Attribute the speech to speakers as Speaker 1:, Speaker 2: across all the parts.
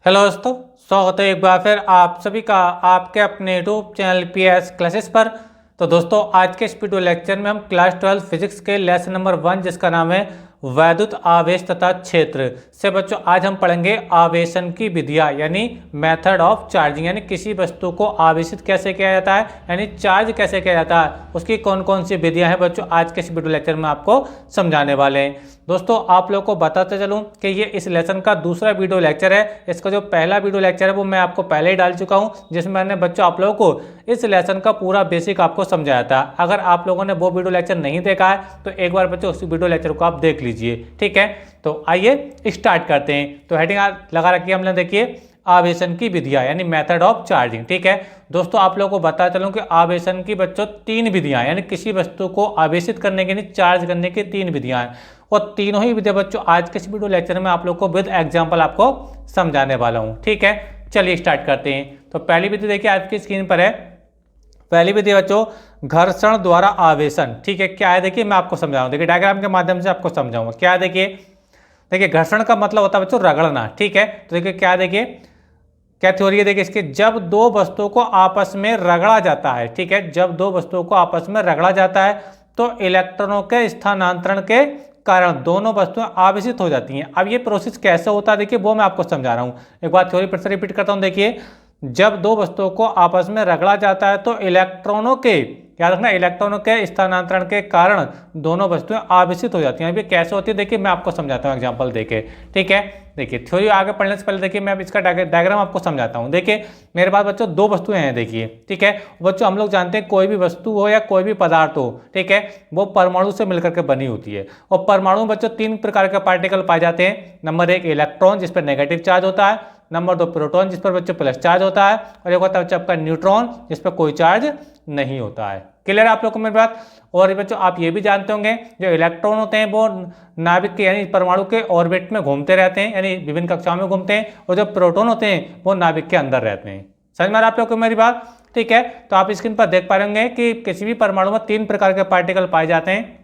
Speaker 1: Hello दोस्तों, स्वागत है एक बार फिर आप सभी का आपके अपने यूट्यूब चैनल पीएस क्लासेस पर। तो दोस्तों, आज के इस वीडियो लेक्चर में हम क्लास 12 फिजिक्स के लेसन नंबर 1 जिसका नाम है वैद्युत आवेश तथा क्षेत्र से बच्चों आज हम पढ़ेंगे आवेशन की विधियां यानी मेथड ऑफ चार्जिंग, यानी किसी वस्तु को आवेशित कैसे किया जाता है यानी चार्ज कैसे किया जाता है, उसकी कौन कौन सी विधियां हैं बच्चों आज के इस वीडियो लेक्चर में आपको समझाने वाले हैं। दोस्तों, आप लोगों को बताते चलूं कि ये इस लेसन का दूसरा वीडियो लेक्चर है। इसका जो पहला वीडियो लेक्चर है वो मैं आपको पहले ही डाल चुका हूं, जिसमें मैंने बच्चों आप लोगों को इस लेसन का पूरा बेसिक आपको समझाया था। अगर आप लोगों ने वो वीडियो लेक्चर नहीं देखा है तो एक बार बच्चों उस वीडियो लेक्चर को आप देख लीजिए, ठीक है। तो आइए स्टार्ट करते हैं। तो हेडिंग लगा रखी है हमने, देखिए आवेशन की विधियां यानी मेथड ऑफ चार्जिंग, ठीक है। दोस्तों, आप लोगों को बता चलूं कि आवेशन की बच्चों 3 विधियां यानी किसी वस्तु को आवेशित करने के लिए चार्ज करने की 3 विधियां हैं, और तीनों ही विधियां बच्चों आज के इस वीडियो लेक्चर में आप लोग को विद एग्जांपल आपको समझाने वाला हूं, ठीक है। चलिए स्टार्ट करते हैं। तो पहली विधि देखिए आपकी स्क्रीन पर है। पहली विधि बच्चों घर्षण द्वारा आवेशन, ठीक है। क्या है देखिए मैं आपको समझाऊं, देखिए डायग्राम के माध्यम से आपको समझाऊंगा क्या है। देखिए घर्षण का मतलब होता है बच्चों रगड़ना, ठीक है। तो देखिए क्या देखिए क्या थ्योरी है, देखिए इसके जब दो वस्तुओं को आपस में रगड़ा जाता है, ठीक है, जब दो वस्तुओं को आपस में रगड़ा जाता है तो इलेक्ट्रॉनों के स्थानांतरण के कारण दोनों वस्तुएं आवेशित हो जाती हैं। अब ये प्रोसेस कैसे होता है देखिए वो मैं आपको समझा रहा हूं। एक बार थ्योरी फिर से रिपीट करता हूं। देखिए जब दो वस्तुओं को आपस में रगड़ा जाता है तो इलेक्ट्रॉनों के, याद रखना, इलेक्ट्रॉनों के स्थानांतरण के कारण दोनों वस्तुएं आवेशित हो जाती हैं। अब ये कैसे होती है देखिए मैं आपको समझाता हूँ एग्जांपल देके, ठीक है। देखिए थ्योरी आगे पढ़ने से पहले देखिए मैं अब इसका डायग्राम आपको समझाता हूँ। देखिए मेरे पास बच्चों दो वस्तुएं हैं, देखिए, ठीक है। बच्चों हम लोग जानते हैं कोई भी वस्तु हो या कोई भी पदार्थ हो, ठीक है, वो परमाणु से मिलकर के बनी होती है। और परमाणु में बच्चों 3 प्रकार के पार्टिकल पाए जाते हैं। नंबर 1 इलेक्ट्रॉन जिस पर नेगेटिव चार्ज होता है, नंबर 2 प्रोटॉन जिस पर बच्चों प्लस चार्ज होता है, और एक होता है बच्चों आपका न्यूट्रॉन जिस पर कोई चार्ज नहीं होता है। क्लियर है आप लोग को मेरी बात। और बच्चों आप ये भी जानते होंगे जो इलेक्ट्रॉन होते हैं वो नाभिक के यानी परमाणु के ऑर्बिट में घूमते रहते हैं, यानी विभिन्न कक्षाओं में घूमते हैं, और जो प्रोटॉन होते हैं वो नाभिक के अंदर रहते हैं। समझ में आ रहा है आप लोग को मेरी बात, ठीक है। तो आप स्क्रीन पर देख पा रहे होंगे कि किसी भी परमाणु में 3 प्रकार के पार्टिकल पाए जाते हैं,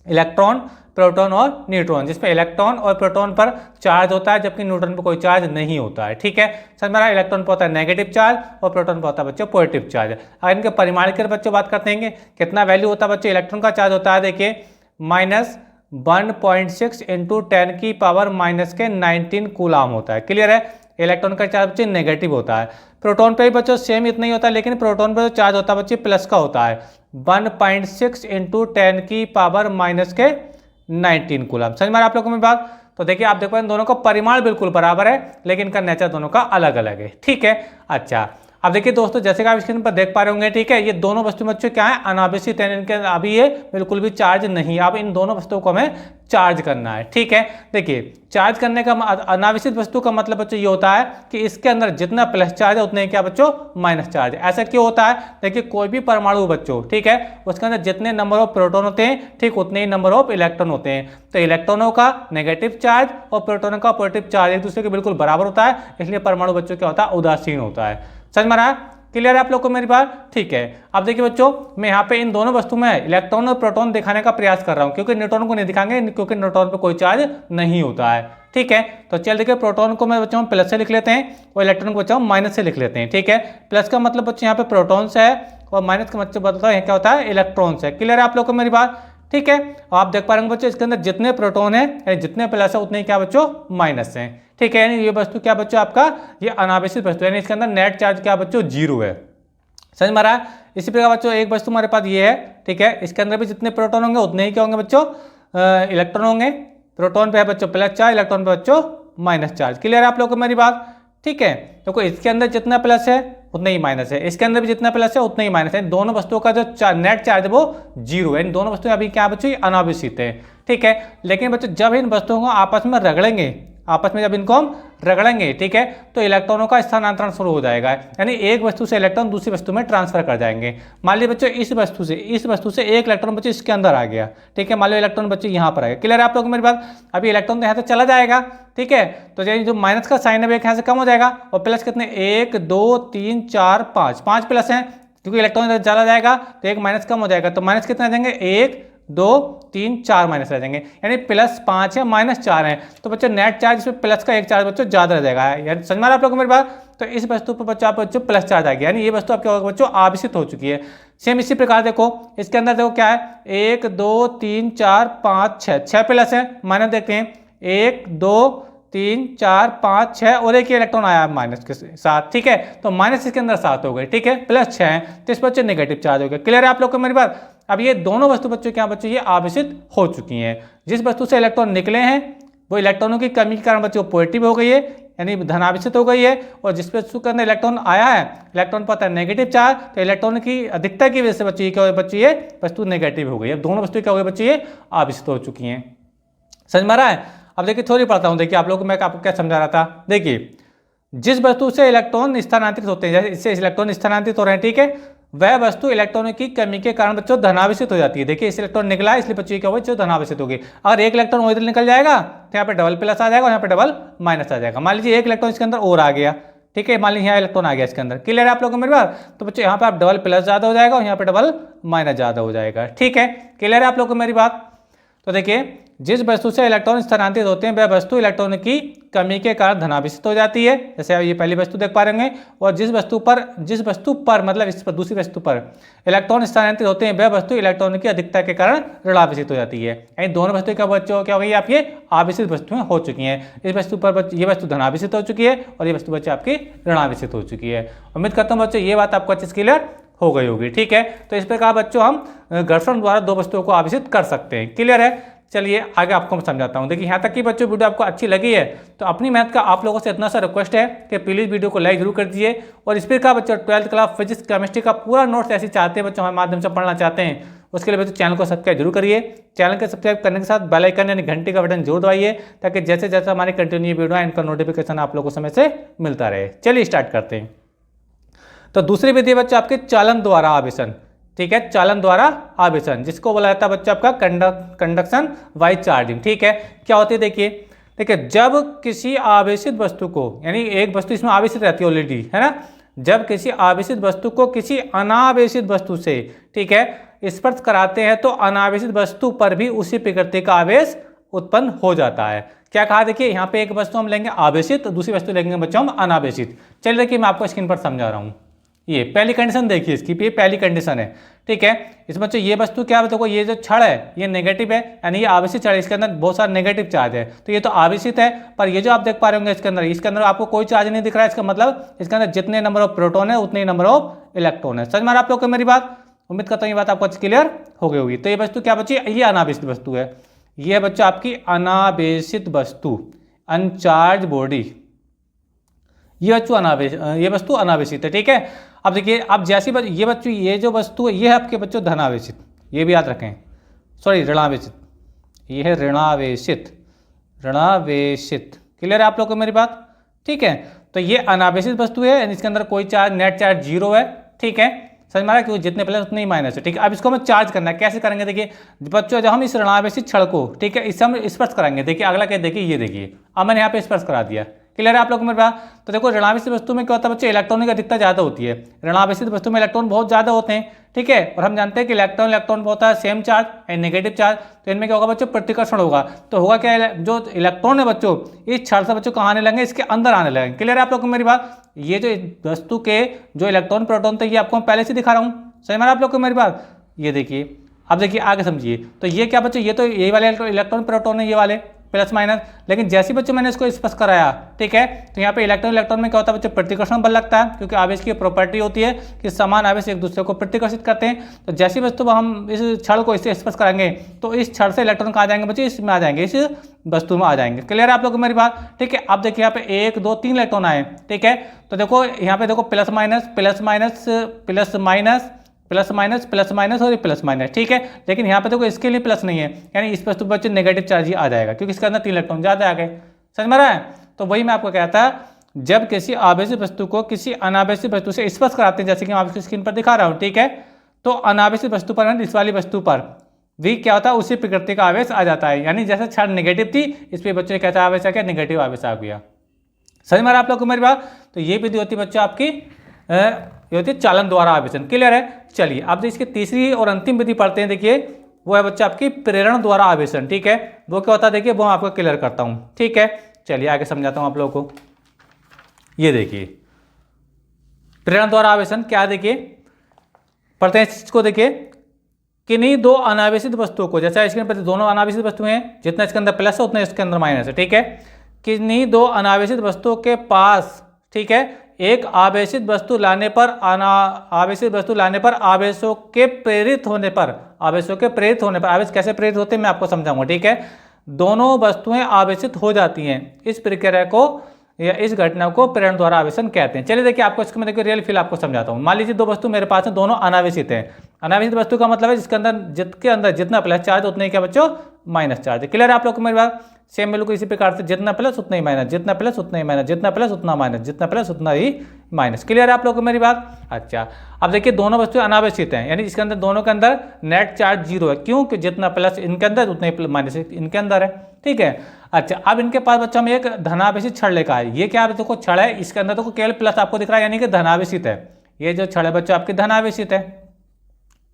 Speaker 1: इलेक्ट्रॉन, प्रोटॉन और न्यूट्रॉन, जिसमें इलेक्ट्रॉन और प्रोटॉन पर चार्ज होता है जबकि न्यूट्रॉन पर कोई चार्ज नहीं होता है, ठीक है। समझ में आ रहा है। इलेक्ट्रॉन पर होता है नेगेटिव चार्ज और प्रोटॉन पर होता है बच्चों पॉजिटिव चार्ज। अगर इनके परिमाण की बच्चों बात करते हैं कितना वैल्यू होता है बच्चों, इलेक्ट्रॉन का चार्ज होता है देखिए -1.6 इंटू 10 की पावर माइनस के 19 कूलाम होता है। क्लियर है। इलेक्ट्रॉन का चार्ज बच्चे नेगेटिव होता है। प्रोटॉन पे भी बच्चों सेम इतना ही होता है, लेकिन प्रोटॉन पे जो चार्ज होता है बच्चे प्लस का होता है, 1.6 इंटू 10 की पावर माइनस के 19 कूलम। समझ में आप लोगों को मेरी बात। तो देखिए आप देख पाए दोनों का परिमाण बिल्कुल बराबर है, लेकिन इनका नेचर दोनों का अलग अलग है, ठीक है। अच्छा, अब देखिए दोस्तों जैसे कि आप स्क्रीन पर देख पा रहे होंगे, ठीक है, ये दोनों वस्तु बच्चों क्या है, अनावेशित है, इनके अभी ये बिल्कुल भी चार्ज नहीं है। अब इन दोनों वस्तुओं को हमें चार्ज करना है, ठीक है। देखिए चार्ज करने का अनावेशित वस्तु का मतलब बच्चों ये होता है कि इसके अंदर जितना प्लस चार्ज है उतने ही क्या बच्चों माइनस चार्ज है। ऐसा क्यों होता है देखिए कोई भी परमाणु बच्चों, ठीक है, उसके अंदर जितने नंबर ऑफ प्रोटॉन होते हैं ठीक उतने ही नंबर ऑफ इलेक्ट्रॉन होते हैं। तो इलेक्ट्रॉनों का नेगेटिव चार्ज और प्रोटॉनों का पॉजिटिव चार्ज एक दूसरे के बिल्कुल बराबर होता है, इसलिए परमाणु बच्चों क्या होता है, उदासीन होता है। समझ में आ रहा है। क्लियर है आप लोग को मेरी बात, ठीक है। अब देखिए बच्चों मैं यहाँ पे इन दोनों वस्तु में इलेक्ट्रॉन और प्रोटॉन दिखाने का प्रयास कर रहा हूँ, क्योंकि न्यूट्रॉन को नहीं दिखाएंगे क्योंकि न्यूट्रॉन पे कोई चार्ज नहीं होता है, ठीक है। तो चल देखिए प्रोटॉन को मैं बच्चों प्लस से लिख लेते हैं और इलेक्ट्रॉन को बच्चों माइनस से लिख लेते हैं, ठीक है। प्लस का मतलब बच्चों यहाँ पे प्रोटॉन से है और माइनस का मतलब बदलता है क्या होता है, इलेक्ट्रॉन से। क्लियर है आप लोग को मेरी बात, ठीक है। आप देख पा रहे बच्चों इसके अंदर जितने प्रोटॉन है यानी जितने प्लस है उतने ही क्या बच्चों माइनस है, ठीक है। यानी ये वस्तु क्या बच्चों आपका ये अनावेशित वस्तु, यानी इसके अंदर नेट चार्ज क्या बच्चों 0 है। समझ में आ रहा है। इसी प्रकार बच्चों एक वस्तु हमारे पास ये है, ठीक है, इसके अंदर भी जितने प्रोटॉन होंगे उतने ही क्या होंगे बच्चों इलेक्ट्रॉन होंगे। प्रोटॉन पे है बच्चों प्लस चार्ज, इलेक्ट्रॉन पे बच्चों माइनस चार्ज। क्लियर है आप लोगों को मेरी बात, ठीक है। तो इसके अंदर जितना प्लस है उतना ही माइनस है, इसके अंदर भी जितना प्लस है उतना ही माइनस है। दोनों वस्तुओं का जो नेट चार्ज है वो 0 है। इन दोनों वस्तुएं अभी क्या बच्चों अनावेशित है, ठीक है। लेकिन बच्चों जब इन वस्तुओं को आपस में रगड़ेंगे, आपस में जब इनको हम रगड़ेंगे, ठीक है, तो इलेक्ट्रॉनों का स्थानांतरण शुरू हो जाएगा, यानी एक वस्तु से इलेक्ट्रॉन दूसरी वस्तु में ट्रांसफर कर जाएंगे। मान लीजिए बच्चों इस वस्तु से एक इलेक्ट्रॉन बच्चों इसके अंदर आ गया, ठीक है, मान लो इलेक्ट्रॉन बच्चों यहाँ पर आ गया। क्लियर है आप लोग मेरी बात। अभी इलेक्ट्रॉन तो यहाँ से चला जाएगा, ठीक है, तो जो माइनस का साइन है यहाँ से कम हो जाएगा और प्लस कितने 1 2 3 4 5 प्लस हैं, क्योंकि इलेक्ट्रॉन चला जाएगा तो एक माइनस कम हो जाएगा, तो माइनस कितने आ जाएंगे 1 2 3 4 माइनस रह जाएंगे, यानी +5 है -4 है, तो बच्चों नेट चार्ज इसमें प्लस का एक चार्ज बच्चों ज़्यादा रह जाएगा, यानी समझ में आ रहा है आप लोगों को मेरी बात। तो इस वस्तु पर बच्चों आप बच्चों प्लस चार्ज आ गया, यानी ये वस्तु आपके बच्चों आवेशित हो चुकी है। सेम इसी प्रकार देखो इसके अंदर देखो क्या है, 1 2 3 4 5 6 प्लस है, माइनस देखते हैं 1 2 3 4 5 6 और एक इलेक्ट्रॉन आया माइनस के साथ, ठीक है, तो माइनस इसके अंदर 7 हो गए, ठीक है, +6 है, तो इस पर बच्चे नेगेटिव चार्ज हो गया। क्लियर है आप लोग को मेरी बात। अब ये दोनों वस्तु बच्चों क्या बच्चों ये आवेशित हो चुकी हैं। जिस वस्तु से इलेक्ट्रॉन निकले हैं वो इलेक्ट्रॉनों की कमी के कारण बच्चों पॉजिटिव हो गई है, यानी धनावेशित हो गई है, और जिस वस्तु के अंदर इलेक्ट्रॉन आया है इलेक्ट्रॉन पर नेगेटिव चार्ज, तो इलेक्ट्रॉन की अधिकता की वजह से बच्चों क्या बच्चों ये वस्तु नेगेटिव हो गई है। दोनों वस्तु क्या हो गई बच्चों ये आवेशित हो चुकी हैं। समझ में आ रहा है। अब देखिए थोड़ी पढ़ता हूँ, देखिए आप लोगों को मैं आपको क्या समझा रहा था। देखिए जिस वस्तु से इलेक्ट्रॉन स्थानांतरित होते हैं, जैसे इससे इलेक्ट्रॉन स्थानांतरित हो रहे हैं, ठीक है, वह वस्तु इलेक्ट्रॉनों की कमी के कारण बच्चों धनावेशित हो जाती है। देखिए इस इलेक्ट्रॉन निकला है इसलिए बच्चों क्या हुआ बच्चों धनावेशित होगी। अगर एक इलेक्ट्रॉन इधर निकल जाएगा तो यहाँ पे डबल प्लस आ जाएगा और यहाँ पे डबल माइनस आ जाएगा। मान लीजिए एक इलेक्ट्रॉन इसके अंदर और आ गया, ठीक है, मान लीजिए यहाँ इलेक्ट्रॉन आ गया इसके अंदर। क्लियर है आप लोगों को मेरी बात। तो बच्चों यहाँ पे आप डबल प्लस ज्यादा हो जाएगा और यहाँ पे डबल माइनस ज्यादा हो जाएगा, ठीक है। क्लियर है आप लोगों को मेरी बात। तो देखिए जिस वस्तु से इलेक्ट्रॉन स्थानांतरित होते हैं वह वस्तु इलेक्ट्रॉन की कमी के कारण धनावेशित हो जाती है, जैसे आप ये पहली वस्तु देख पा रहे हैं। और जिस वस्तु पर मतलब इस पर दूसरी वस्तु पर इलेक्ट्रॉन स्थानांतरित होते हैं वह वस्तु इलेक्ट्रॉन की अधिकता के कारण ऋणावेशित हो जाती है। यानी दोनों वस्तु का बच्चों क्या हो गई आपकी आवेशित वस्तुएं हो चुकी हैं। इस वस्तु पर ये वस्तु धनावेशित हो चुकी है और ये वस्तु बच्चे आपकी ऋणावेशित हो चुकी है। उम्मीद करता हूँ बच्चों ये बात आपको अच्छे से क्लियर हो गई होगी, ठीक है। तो इस प्रकार बच्चों हम घर्षण द्वारा दो वस्तुओं को आवेशित कर सकते हैं। क्लियर है। चलिए आगे आपको मैं समझाता हूँ। देखिए यहाँ तक कि बच्चों वीडियो आपको अच्छी लगी है तो अपनी मैथ का आप लोगों से इतना सा रिक्वेस्ट है कि प्लीज़ वीडियो को लाइक जरूर कर दीजिए। और इस प्रकार बच्चों 12th क्लास फिजिक्स केमिस्ट्री का पूरा नोट्स ऐसे चाहते हैं बच्चों हमारे माध्यम से पढ़ना चाहते हैं, उसके लिए बच्चों चैनल को सब्सक्राइब जरूर करिए। चैनल को सब्सक्राइब करने के साथ बेल आइकन यानी घंटी का बटन जरूर दबाइए ताकि जैसे जैसे हमारी कंटिन्यू वीडियो है इनका नोटिफिकेशन आप लोगों को समय से मिलता रहे। चलिए स्टार्ट करते हैं। तो दूसरी विधि बच्चों आपके चालन द्वारा आवेशन, ठीक है, चालन द्वारा आवेशन, जिसको बोला जाता है बच्चों आपका कंडक्शन बाय चार्जिंग, ठीक है। क्या होती है देखिए जब किसी आवेशित वस्तु को, यानी एक वस्तु इसमें आवेशित रहती है ऑलरेडी, है ना, जब किसी आवेशित वस्तु को किसी अनावेशित वस्तु से, ठीक है, स्पर्श कराते हैं तो अनावेशित वस्तु पर भी उसी प्रकृति का आवेश उत्पन्न हो जाता है। क्या कहा देखिए यहाँ पे एक वस्तु हम लेंगे आवेशित, दूसरी वस्तु लेंगे बच्चों हम अनावेशित। चलिए देखिए मैं आपको स्क्रीन पर समझा रहा हूँ। ये पहली कंडीशन देखिए इसकी, ये पहली कंडीशन है, ठीक है। इस बच्चों ये वस्तु क्या है, देखो ये जो छड़ है ये नेगेटिव है, यानी ये आवेशित छड़ है, इसके अंदर बहुत सारा नेगेटिव चार्ज है, तो ये तो आवेशित है। पर ये जो आप देख पा रहे होंगे इसके अंदर आपको कोई चार्ज नहीं दिख रहा है, इसका मतलब इसके अंदर जितने नंबर ऑफ प्रोटॉन है उतने ही नंबर ऑफ इलेक्ट्रॉन है। समझ में आ रहा है आप लोग को मेरी बात। उम्मीद करता हूँ ये बात आपको अच्छी क्लियर हो गई होगी। तो ये वस्तु क्या बच्ची, ये अनावेशित वस्तु है, ये बच्चा आपकी अनावेशित वस्तु, अनचार्ज बॉडी, ये वस्तु अनावेशित है, ठीक है। अब देखिए अब जैसी ये बच्चों ये जो वस्तु है ये है आपके बच्चों धनावेशित, ये भी याद रखें, सॉरी ऋणावेशित, ये है ऋणावेशित, क्लियर है आप लोग को मेरी बात, ठीक है। तो ये अनावेशित वस्तु है, इसके अंदर कोई चार्ज, नेट चार्ज 0 है, ठीक है, समझ में आ रहा है, क्योंकि जितने प्लस उतने ही माइनस है, ठीक है। अब इसको हमें चार्ज करना है, कैसे करेंगे देखिए बच्चों, जब हम इस ऋणावेशित छड़ को, ठीक है, इससे हम स्पर्श कराएंगे। देखिए अगला क्या देखिए, ये देखिए अब मैंने यहाँ पे स्पर्श करा दिया। क्लियर है आप लोग को मेरे पास। तो देखो ऋणावेशित वस्तु में क्या होता है बच्चों, इलेक्ट्रॉन की अधिकता ज्यादा होती है, ऋणावेशित वस्तु में इलेक्ट्रॉन बहुत ज्यादा होते हैं, ठीक है। और हम जानते हैं कि इलेक्ट्रॉन होता है same charge and negative charge, तो इनमें क्या होगा बच्चों, प्रतिकर्षण होगा। तो होगा क्या, जो इलेक्ट्रॉन है बच्चों इस छड़ से बच्चों कहाँ आने लगेंगे, इसके अंदर आने लगेंगे। क्लियर है आप लोग को मेरी बात। ये जो वस्तु के जो इलेक्ट्रॉन प्रोटॉन थे ये आपको मैं पहले से दिखा रहा हूँ, समझ में आप लोग को मेरी बात। ये देखिए अब देखिए आगे समझिए। तो ये क्या बच्चों, ये तो यही वाले इलेक्ट्रॉन प्रोटॉन है, ये वाले प्लस माइनस, लेकिन जैसे बच्चों मैंने इसको स्पर्श कराया, ठीक है, तो यहाँ पे इलेक्ट्रॉन में क्या होता है बच्चों, प्रतिकर्षण बल लगता है, क्योंकि आवेश की प्रॉपर्टी होती है कि समान आवेश एक दूसरे को प्रतिकर्षित करते हैं। तो जैसी वस्तु हम इस छड़ को इससे स्पर्श करेंगे तो इस छड़ से इलेक्ट्रॉन कहाँ जाएंगे बच्चों, इसमें आ जाएंगे, इस वस्तु में आ जाएंगे। क्लियर है आप लोग को मेरी बात, ठीक है। अब देखिए यहाँ पे 1 2 3 इलेक्ट्रॉन आए, ठीक है। तो देखो यहाँ पे देखो plus minus plus minus plus minus plus minus plus minus और ये प्लस माइनस, ठीक है। लेकिन यहाँ पे देखो इसके लिए प्लस नहीं है, यानी इस वस्तु पर नेगेटिव चार्ज ही आ जाएगा, क्योंकि इसके अंदर 3 इलेक्ट्रॉन ज्यादा आ गए। समझ में आ रहा है। तो वही मैं आपको कहता जब किसी आवेशित वस्तु को किसी अनावेशित वस्तु से स्पर्श कराते हैं, जैसे कि मैं आपकी स्क्रीन पर दिखा रहा हूँ, ठीक है, तो अनावेशित वस्तु पर, इस वाली वस्तु पर भी क्या होता है, उसी प्रकृति का आवेश आ जाता है। यानी जैसे छड़ नेगेटिव थी, इस पर बच्चों कैसा आवेश आ गया, नेगेटिव आवेश आ गया। समझ में आ रहा है आप लोग को मेरी बात। तो ये विधि होती है बच्चों आपकी, ये होती है चालन द्वारा आवेशन। क्लियर है। चलिए अब इसकी तीसरी और अंतिम विधि पढ़ते हैं। देखिए वो है बच्चा आपकी प्रेरण द्वारा आवेशन। ठीक है, वो क्या होता है देखिए, वो मैं आपको क्लियर करता हूँ। ठीक है, चलिए आगे समझाता हूँ आप लोगों को। ये देखिए प्रेरण द्वारा आवेशन क्या, देखिए पढ़ते हैं इस चीज को। देखिए किन्हीं दो अनावेशित वस्तुओं को, जैसा स्क्रीन पर दोनों अनावेशित वस्तुएं हैं, जितना इसके अंदर प्लस है उतना इसके अंदर माइनस है। ठीक है, किन्हीं दो अनावेशित वस्तुओं के पास, ठीक है, एक आवेशित वस्तु लाने पर आवेशित वस्तु लाने पर आवेशों के प्रेरित होने पर, आवेशों के प्रेरित होने पर, आवेश कैसे प्रेरित होते हैं मैं आपको समझाऊंगा। ठीक है, दोनों वस्तुएं आवेशित हो जाती हैं, इस प्रक्रिया को या इस घटना को प्रेरण द्वारा आवेशन कहते हैं। चलिए देखिए आपको इसको मैं देखिए रियल फील आपको समझाता हूँ। मान लीजिए दो वस्तु मेरे पास है, दोनों अनावेशित हैं। अनावेशित वस्तु का मतलब है जिसके अंदर जितना प्लस चार्ज उतना ही क्या बच्चों माइनस चार्ज है। क्लियर है आप लोग को मेरी बात? सेम बिल्कुल इसी प्रकार से जितना प्लस उतना ही माइनस, जितना प्लस उतना ही माइनस, जितना प्लस उतना माइनस, जितना प्लस उतना ही माइनस। क्लियर है आप लोग को मेरी बात? अच्छा, अब देखिए दोनों वस्तुएं अनावेशित हैं, यानी इसके अंदर दोनों के अंदर नेट चार्ज जीरो है। क्यों? कि जितना प्लस इनके अंदर उतना ही माइनस इनके अंदर है। ठीक है, अच्छा अब इनके पास बच्चा में एक धनावेशित छड़ लेकर आए। ये क्या है देखो, छड़ है, इसके अंदर तो केवल प्लस आपको दिख रहा है, यानी कि धनावेशित है। ये जो छड़ है बच्चा आपकी धनावेशित है।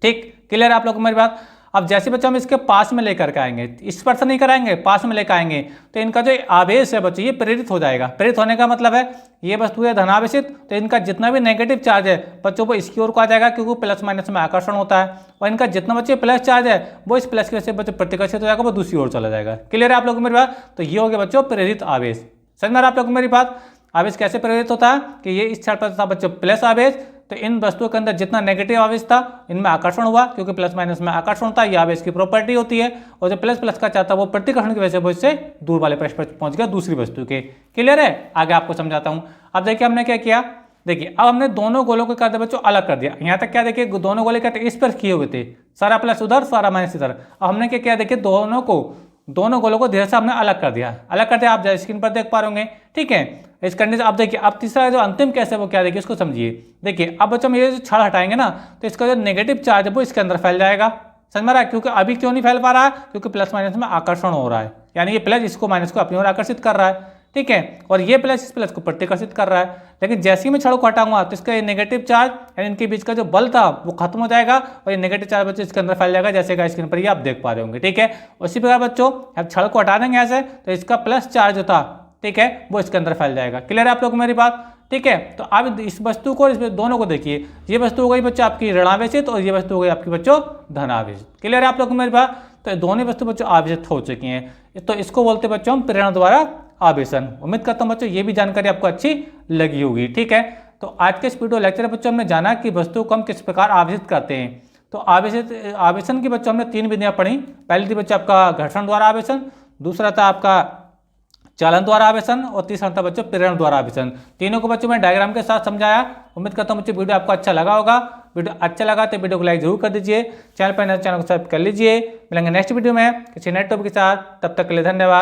Speaker 1: ठीक, क्लियर है आप लोग को मेरी बात? अब जैसे बच्चा हम इसके पास में लेकर के आएंगे, इस पर से नहीं कराएंगे, पास में लेकर आएंगे, तो इनका जो आवेश है बच्चे ये प्रेरित हो जाएगा। प्रेरित होने का मतलब है ये वस्तु है धनावेशित, तो इनका जितना भी नेगेटिव चार्ज है बच्चों वो इसकी ओर को आ जाएगा, क्योंकि प्लस माइनस में आकर्षण होता है। और इनका जितना बच्चे प्लस चार्ज है वो इस प्लस की वजह से बच्चे प्रतिकर्षित हो जाएगा, वो दूसरी ओर चला जाएगा। क्लियर है आप लोग को मेरी बात? तो ये हो गया बच्चों प्रेरित आवेश। समझ में आप लोग को मेरी बात? आवेश कैसे प्रेरित होता है कि ये इस छड़ पर था बच्चों प्लस आवेश, तो इन वस्तुओं के अंदर जितना नेगेटिव आवेश था इनमें आकर्षण हुआ, क्योंकि प्लस माइनस में आकर्षण होता है, ये आवेश की प्रॉपर्टी होती है। और जो प्लस प्लस का चाहता है वो प्रतिकर्षण की वजह से वो इससे दूर वाले पृष्ठ पर पहुंच गया दूसरी वस्तु के। क्लियर है? आगे आपको समझाता हूं। अब देखिए हमने क्या किया, देखिए अब हमने दोनों गोलों को क्या बच्चों अलग कर दिया। यहाँ तक क्या देखिए दोनों गोले क्या इस पर किए हुए थे, सारा प्लस उधर सारा माइनस इधर। अब हमने क्या किया देखिए दोनों गोलों को धीरे से हमने अलग कर दिया। अलग कर दिया, आप स्क्रीन पर देख पा रहे होंगे। ठीक है, इस कंडीशन अब देखिए अब तीसरा जो अंतिम केस है वो क्या देखिए उसको समझिए। देखिए अब बच्चों हम ये जो छड़ हटाएंगे ना, तो इसका जो नेगेटिव चार्ज है वो इसके अंदर फैल जाएगा। समझ में रहा है? क्योंकि अभी क्यों नहीं फैल पा रहा है? क्योंकि प्लस माइनस में आकर्षण हो रहा है, यानी ये प्लस इसको माइनस को अपनी ओर आकर्षित कर रहा है। ठीक है, और ये प्लस इस प्लस को प्रतिकर्षित कर रहा है। लेकिन जैसे ही मैं छड़ को हटाऊंगा तो इसका ये नेगेटिव चार्ज यानी इनके बीच का जो बल था वो खत्म हो जाएगा, और ये नेगेटिव चार्ज बच्चों इसके अंदर फैल जाएगा, जैसे स्क्रीन पर ये आप देख पा रहे होंगे। ठीक है, उसी प्रकार बच्चों अब छड़ को हटा देंगे ऐसे, तो इसका प्लस चार्ज जो था, ठीक है, वो इसके अंदर फैल जाएगा। क्लियर है आप लोग को मेरी बात? ठीक है, तो आप इस वस्तु को इस दोनों को देखिए, ये वस्तु हो गई बच्चों आपकी ऋणावेशित और ये वस्तु हो गई आपकी बच्चों धनावेशित। क्लियर है आप लोग को मेरी बात? तो दोनों वस्तु बच्चों आवेशित हो चुकी हैं, तो इसको बोलते हैं बच्चों हम प्रेरण द्वारा आवेशन। उम्मीद करता हूं बच्चों ये भी जानकारी आपको अच्छी लगी होगी। ठीक है, तो आज के इस वीडियो लेक्चर में बच्चों हमने जाना कि वस्तु को हम किस प्रकार आवेशित करते हैं। तो आवेशन की बच्चों हमने 3 विधियां पढ़ी। पहली थी बच्चों आपका घर्षण द्वारा आवेशन, दूसरा था आपका चालन द्वारा आवेशन, और तीसरा था बच्चों प्रेरण द्वारा आवेशन। तीनों को बच्चों मैं डायग्राम के साथ समझाया। उम्मीद करता हूं बच्चों वीडियो आपको अच्छा लगा होगा। वीडियो अच्छा लगा तो वीडियो को लाइक जरूर कर दीजिए, चैनल पर नए चैनल को सब्सक्राइब कर लीजिए। मिलेंगे नेक्स्ट वीडियो में किसी नए टॉपिक के साथ, तब तक के लिए धन्यवाद।